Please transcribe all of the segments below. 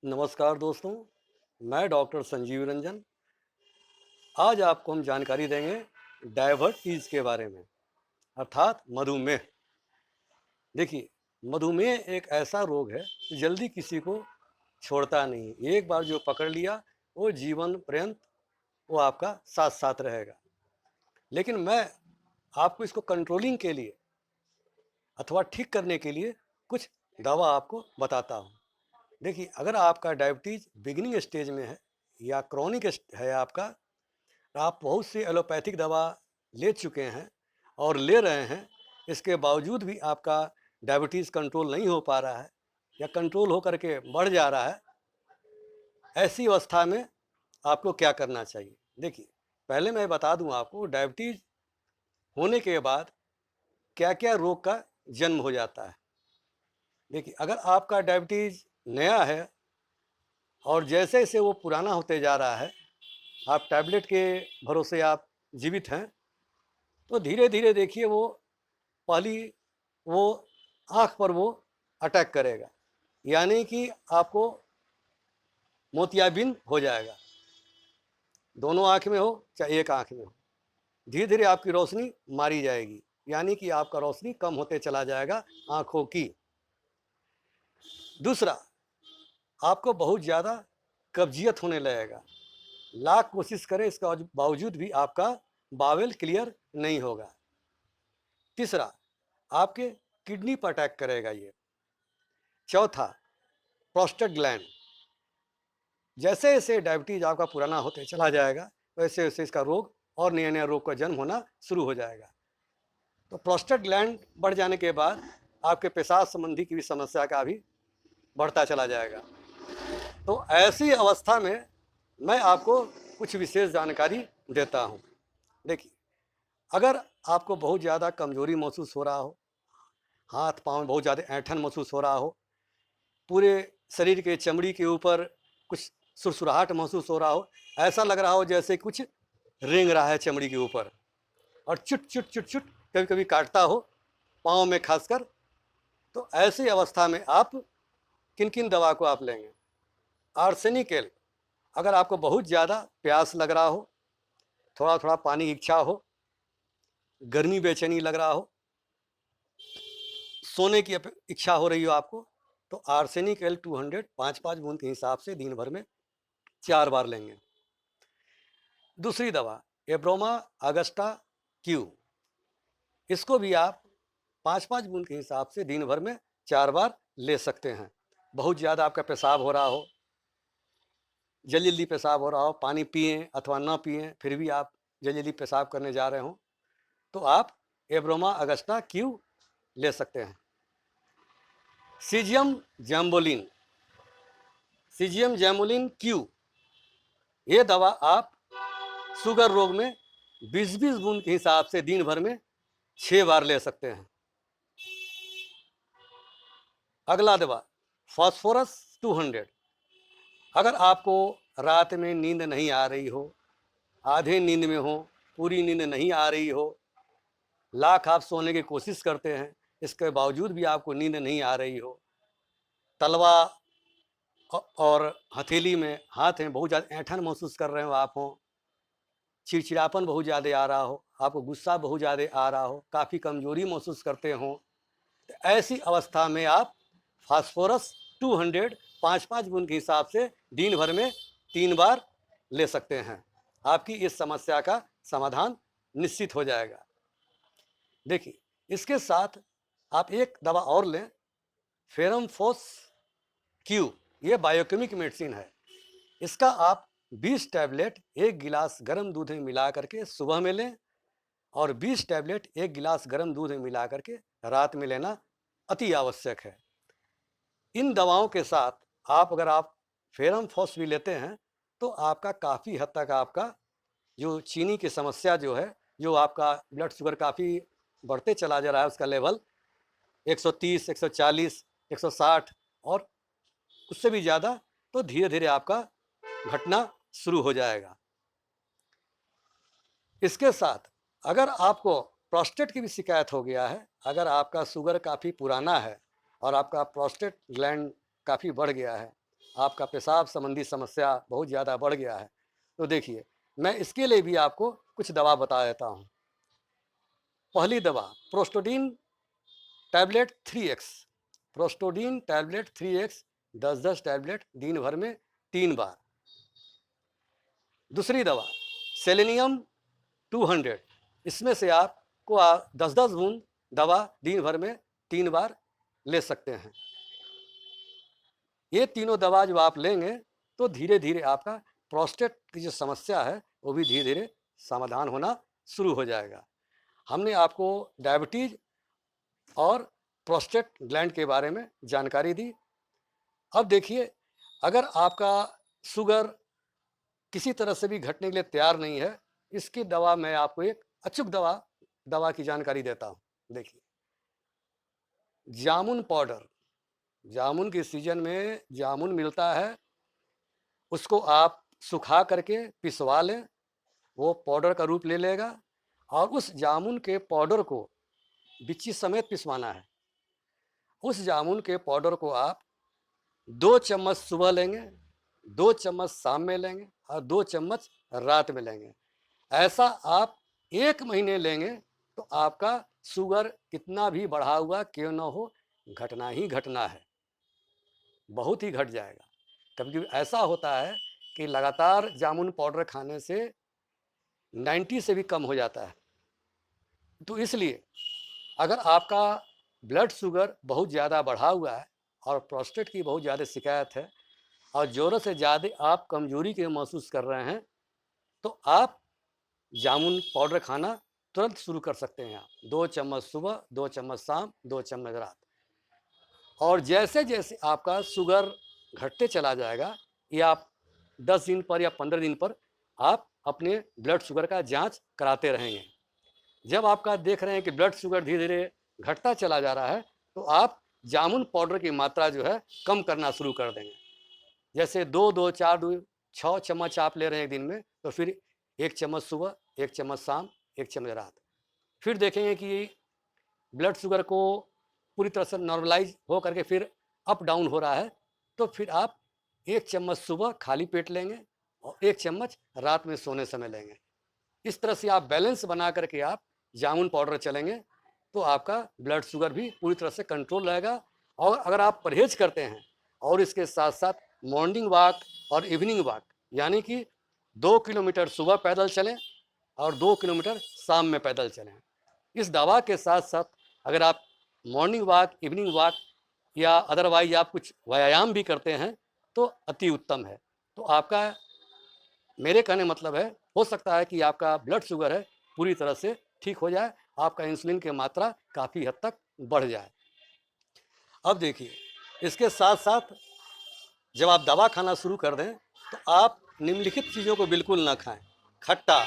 नमस्कार दोस्तों, मैं डॉक्टर संजीव रंजन। आज आपको हम जानकारी देंगे डायबिटीज़ के बारे में, अर्थात मधुमेह। देखिए, मधुमेह एक ऐसा रोग है जो जल्दी किसी को छोड़ता नहीं। एक बार जो पकड़ लिया, वो जीवन पर्यंत वो आपका साथ साथ रहेगा। लेकिन मैं आपको इसको कंट्रोलिंग के लिए अथवा ठीक करने के लिए कुछ दवा आपको बताता हूँ। देखिए, अगर आपका डायबिटीज़ बिगिनिंग स्टेज में है या क्रॉनिक है आपका, आप बहुत सी एलोपैथिक दवा ले चुके हैं और ले रहे हैं, इसके बावजूद भी आपका डायबिटीज़ कंट्रोल नहीं हो पा रहा है या कंट्रोल हो करके बढ़ जा रहा है, ऐसी अवस्था में आपको क्या करना चाहिए? देखिए, पहले मैं बता दूं आपको डायबिटीज़ होने के बाद क्या-क्या रोग का जन्म हो जाता है। देखिए, अगर आपका डायबिटीज़ नया है और जैसे-जैसे वो पुराना होते जा रहा है, आप टैबलेट के भरोसे आप जीवित हैं, तो धीरे-धीरे देखिए पहली वो आँख पर वो अटैक करेगा, यानी कि आपको मोतियाबिंद हो जाएगा। दोनों आँख में हो चाहे एक आँख में हो, धीरे-धीरे आपकी रोशनी मारी जाएगी, यानी कि आपका रोशनी कम होते चला जाएगा आँखों की। दूसरा, आपको बहुत ज़्यादा कब्जियत होने लगेगा। लाख कोशिश करें इसका बावजूद भी आपका बावेल क्लियर नहीं होगा। तीसरा, आपके किडनी पर अटैक करेगा ये। चौथा, प्रोस्टेट ग्लैंड। जैसे जैसे डायबिटीज आपका पुराना होते चला जाएगा, वैसे वैसे इसका रोग और नया नया रोग का जन्म होना शुरू हो जाएगा। तो प्रोस्टेट ग्लैंड बढ़ जाने के बाद आपके पेशाब संबंधी की भी समस्या का भी बढ़ता चला जाएगा। तो ऐसी अवस्था में मैं आपको कुछ विशेष जानकारी देता हूँ। देखिए, अगर आपको बहुत ज़्यादा कमजोरी महसूस हो रहा हो, हाथ पाँव में बहुत ज़्यादा ऐंठन महसूस हो रहा हो, पूरे शरीर के चमड़ी के ऊपर कुछ सुरसुराहट महसूस हो रहा हो, ऐसा लग रहा हो जैसे कुछ रेंग रहा है चमड़ी के ऊपर, और चुट चुट चुट चुट कभी कभी काटता हो पाँव में खासकर, तो ऐसी अवस्था में आप किन किन दवा को आप लेंगे? आर्सेनिकेल। अगर आपको बहुत ज़्यादा प्यास लग रहा हो, थोड़ा थोड़ा पानी की इच्छा हो, गर्मी बेचैनी लग रहा हो, सोने की इच्छा हो रही हो आपको, तो आर्सेनिक एल 200 5-5 बूंद के हिसाब से दिन भर में 4 बार लेंगे। दूसरी दवा एब्रोमा अगस्टा क्यू, इसको भी आप 5-5 बूंद के हिसाब से दिन भर में 4 बार ले सकते हैं। बहुत ज़्यादा आपका पेशाब हो रहा हो, जल्दी जल्दी पेशाब हो रहा हो, पानी पिएं अथवा ना पिएं फिर भी आप जल्दी जल्दी पेशाब करने जा रहे हो, तो आप एब्रोमा अगस्टा क्यू ले सकते हैं। Caesium jambolin, caesium jambolin Q, ये दवा आप शुगर रोग में 20-20 बूंद के हिसाब से दिन भर में 6 बार ले सकते हैं। अगला दवा फास्फोरस 200। अगर आपको रात में नींद नहीं आ रही हो, आधे नींद में हो, पूरी नींद नहीं आ रही हो, लाख आप सोने की कोशिश करते हैं, इसके बावजूद भी आपको नींद नहीं आ रही हो, तलवा और हथेली में हाथ में बहुत ज़्यादा ऐंठन महसूस कर रहे हो आप हो, चिड़चिड़ापन बहुत ज़्यादा आ रहा हो, आपको गुस्सा बहुत ज़्यादा आ रहा हो, काफ़ी कमजोरी महसूस करते हो, तो ऐसी अवस्था में आप फास्फोरस 200 5-5 बूंद के हिसाब से दिन भर में 3 बार ले सकते हैं। आपकी इस समस्या का समाधान निश्चित हो जाएगा। देखिए, इसके साथ आप एक दवा और लें, फेरमफोस क्यू, ये बायोकेमिक मेडिसिन है। इसका आप 20 टैबलेट 1 गिलास गर्म दूध में मिला करके सुबह में लें और 20 टैबलेट 1 गिलास गर्म दूध में मिला करके रात में लेना अति आवश्यक है। इन दवाओं के साथ अगर आप फेरमफोस भी लेते हैं, तो आपका काफ़ी हद तक आपका जो चीनी की समस्या जो है, जो आपका ब्लड शुगर काफ़ी बढ़ते चला जा रहा है, उसका लेवल 130, 140, 160 और उससे भी ज़्यादा, तो धीरे धीरे आपका घटना शुरू हो जाएगा। इसके साथ अगर आपको प्रोस्टेट की भी शिकायत हो गया है, अगर आपका शुगर काफ़ी पुराना है और आपका प्रोस्टेट ग्लैंड काफ़ी बढ़ गया है, आपका पेशाब संबंधी समस्या बहुत ज़्यादा बढ़ गया है, तो देखिए मैं इसके लिए भी आपको कुछ दवा बता देता हूँ। पहली दवा प्रोस्टोडीन टैबलेट 3x, प्रोस्टोडीन टैबलेट 3x 10-10 टैबलेट दिन भर में 3 बार। दूसरी दवा सेलेनियम 200, इसमें से आपको 10-10 बूंद दवा दिन भर में 3 बार ले सकते हैं। ये तीनों दवा जो आप लेंगे तो धीरे धीरे आपका प्रोस्टेट की जो समस्या है वो भी धीरे धीरे समाधान होना शुरू हो जाएगा। हमने आपको डायबिटीज़ और प्रोस्टेट ग्लैंड के बारे में जानकारी दी। अब देखिए, अगर आपका शुगर किसी तरह से भी घटने के लिए तैयार नहीं है, इसकी दवा मैं आपको एक अचूक दवा की जानकारी देता हूँ। देखिए, जामुन पाउडर, जामुन के सीजन में जामुन मिलता है, उसको आप सुखा करके पिसवा लें, वो पाउडर का रूप ले लेगा और उस जामुन के पाउडर को बिच्ची समेत पिसवाना है। उस जामुन के पाउडर को आप 2 चम्मच सुबह लेंगे, 2 चम्मच शाम में लेंगे और 2 चम्मच रात में लेंगे। ऐसा आप 1 महीने लेंगे तो आपका शुगर कितना भी बढ़ा हुआ क्यों न हो, घटना ही घटना है, बहुत ही घट जाएगा। कभी कभी ऐसा होता है कि लगातार जामुन पाउडर खाने से 90 से भी कम हो जाता है। तो इसलिए अगर आपका ब्लड शुगर बहुत ज़्यादा बढ़ा हुआ है और प्रोस्टेट की बहुत ज़्यादा शिकायत है और ज़रूरत से ज़्यादा आप कमजोरी के महसूस कर रहे हैं, तो आप जामुन पाउडर खाना तुरंत शुरू कर सकते हैं। आप 2 चम्मच सुबह, 2 चम्मच शाम, 2 चम्मच रात। और जैसे जैसे आपका शुगर घटते चला जाएगा, ये आप 10 दिन पर या 15 दिन पर आप अपने ब्लड शुगर का जांच कराते रहेंगे। जब आपका देख रहे हैं कि ब्लड शुगर धीरे धीरे घटता चला जा रहा है, तो आप जामुन पाउडर की मात्रा जो है कम करना शुरू कर देंगे। जैसे 2-2, 4-2, 6 चम्मच आप ले रहे हैं एक दिन में, तो फिर 1 चम्मच सुबह, 1 चम्मच शाम, 1 चम्मच रात। फिर देखेंगे कि ब्लड शुगर को पूरी तरह से नॉर्मलाइज हो करके फिर अप डाउन हो रहा है, तो फिर आप 1 चम्मच सुबह खाली पेट लेंगे और 1 चम्मच रात में सोने समय लेंगे। इस तरह से आप बैलेंस बना करके आप जामुन पाउडर चलेंगे तो आपका ब्लड शुगर भी पूरी तरह से कंट्रोल रहेगा। और अगर आप परहेज करते हैं और इसके साथ साथ मॉर्निंग वॉक और इवनिंग वॉक, यानी कि 2 किलोमीटर सुबह पैदल चलें और 2 किलोमीटर शाम में पैदल चलें। इस दवा के साथ साथ अगर आप मॉर्निंग वॉक, इवनिंग वॉक या अदरवाइज आप कुछ व्यायाम भी करते हैं तो अति उत्तम है। तो आपका, मेरे कहने मतलब है, हो सकता है कि आपका ब्लड शुगर है पूरी तरह से ठीक हो जाए, आपका इंसुलिन की मात्रा काफ़ी हद तक बढ़ जाए। अब देखिए, इसके साथ साथ जब आप दवा खाना शुरू कर दें तो आप निम्नलिखित चीज़ों को बिल्कुल ना खाएं। खट्टा,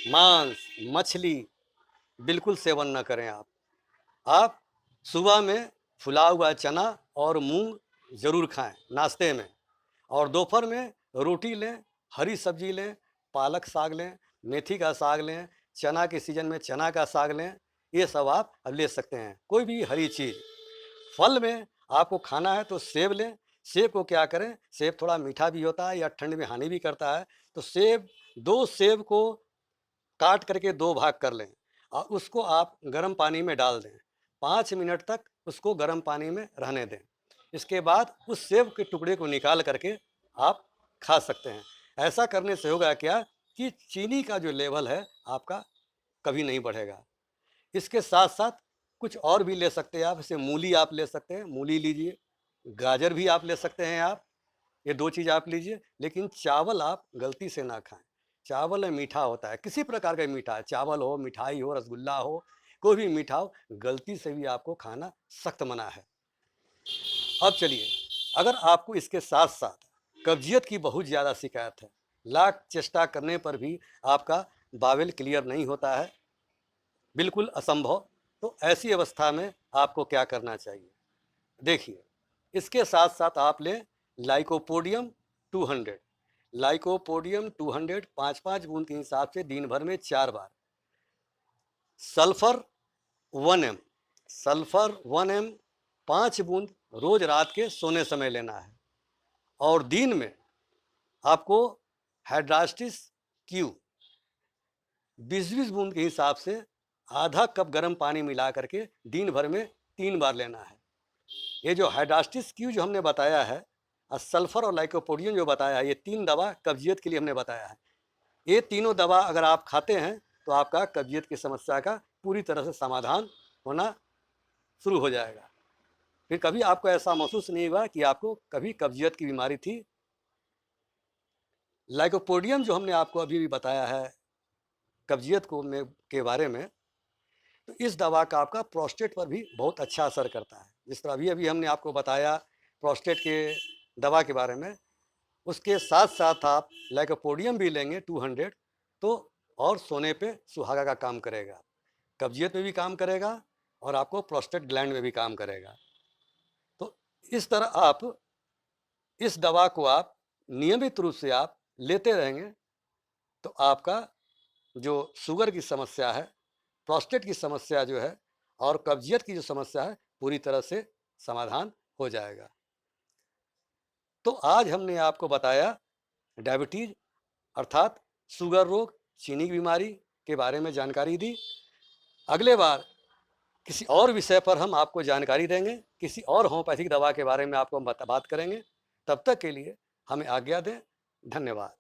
मांस, मछली बिल्कुल सेवन ना करें। आप सुबह में फुला हुआ चना और मूंग ज़रूर खाएं नाश्ते में, और दोपहर में रोटी लें, हरी सब्जी लें, पालक साग लें, मेथी का साग लें, चना के सीजन में चना का साग लें, ये सब आप ले सकते हैं। कोई भी हरी चीज़। फल में आपको खाना है तो सेब लें। सेब को क्या करें, सेब थोड़ा मीठा भी होता है या ठंड में हानि भी करता है, तो सेब, 2 सेब को काट करके 2 भाग कर लें और उसको आप गर्म पानी में डाल दें। 5 मिनट तक उसको गर्म पानी में रहने दें। इसके बाद उस सेब के टुकड़े को निकाल करके आप खा सकते हैं। ऐसा करने से होगा क्या कि चीनी का जो लेवल है आपका कभी नहीं बढ़ेगा। इसके साथ साथ कुछ और भी ले सकते हैं आप, जैसे मूली आप ले सकते हैं, मूली लीजिए, गाजर भी आप ले सकते हैं आप, ये 2 चीज़ आप लीजिए। लेकिन चावल आप गलती से ना खाएं। चावल में मीठा होता है, किसी प्रकार का मीठा है, चावल हो, मिठाई हो, रसगुल्ला हो, कोई भी मीठा हो, गलती से भी आपको खाना सख्त मना है। अब चलिए, अगर आपको इसके साथ साथ कब्जियत की बहुत ज़्यादा शिकायत है, लाख चेष्टा करने पर भी आपका बावेल क्लियर नहीं होता है, बिल्कुल असंभव, तो ऐसी अवस्था में आपको क्या करना चाहिए? देखिए, इसके साथ साथ आप लें लाइकोपोडियम 200, लाइकोपोडियम 200 5-5 बूंद के हिसाब से दिन भर में 4 बार। सल्फर 1 m, सल्फर 1 m 5 बूंद रोज रात के सोने समय लेना है। और दिन में आपको हाइड्रास्टिस क्यू 20-20 बूंद के हिसाब से आधा कप गर्म पानी मिला करके दिन भर में 3 बार लेना है। ये जो हाइड्रास्टिस क्यू जो हमने बताया है और सल्फर और लाइकोपोडियम जो बताया है, ये 3 दवा कब्जियत के लिए हमने बताया है। ये तीनों दवा अगर आप खाते हैं तो आपका कब्जियत की समस्या का पूरी तरह से समाधान होना शुरू हो जाएगा। फिर कभी आपको ऐसा महसूस नहीं हुआ कि आपको कभी कब्जियत की बीमारी थी। लाइकोपोडियम जो हमने आपको अभी भी बताया है कब्जियत के बारे में, तो इस दवा का आपका प्रोस्टेट पर भी बहुत अच्छा असर करता है। जिस तरह अभी हमने आपको बताया प्रोस्टेट के दवा के बारे में, उसके साथ साथ आप लाइकोपोडियम भी लेंगे 200 तो और सोने पे सुहागा का काम करेगा, कब्जियत में भी काम करेगा और आपको प्रोस्टेट ग्लैंड में भी काम करेगा। तो इस तरह आप इस दवा को आप नियमित रूप से आप लेते रहेंगे तो आपका जो शुगर की समस्या है, प्रोस्टेट की समस्या जो है और कब्जियत की जो समस्या है पूरी तरह से समाधान हो जाएगा। तो आज हमने आपको बताया डायबिटीज अर्थात शुगर रोग, चीनी की बीमारी के बारे में जानकारी दी। अगले बार किसी और विषय पर हम आपको जानकारी देंगे, किसी और होम्योपैथिक दवा के बारे में आपको हम बात करेंगे। तब तक के लिए हमें आज्ञा दें। धन्यवाद।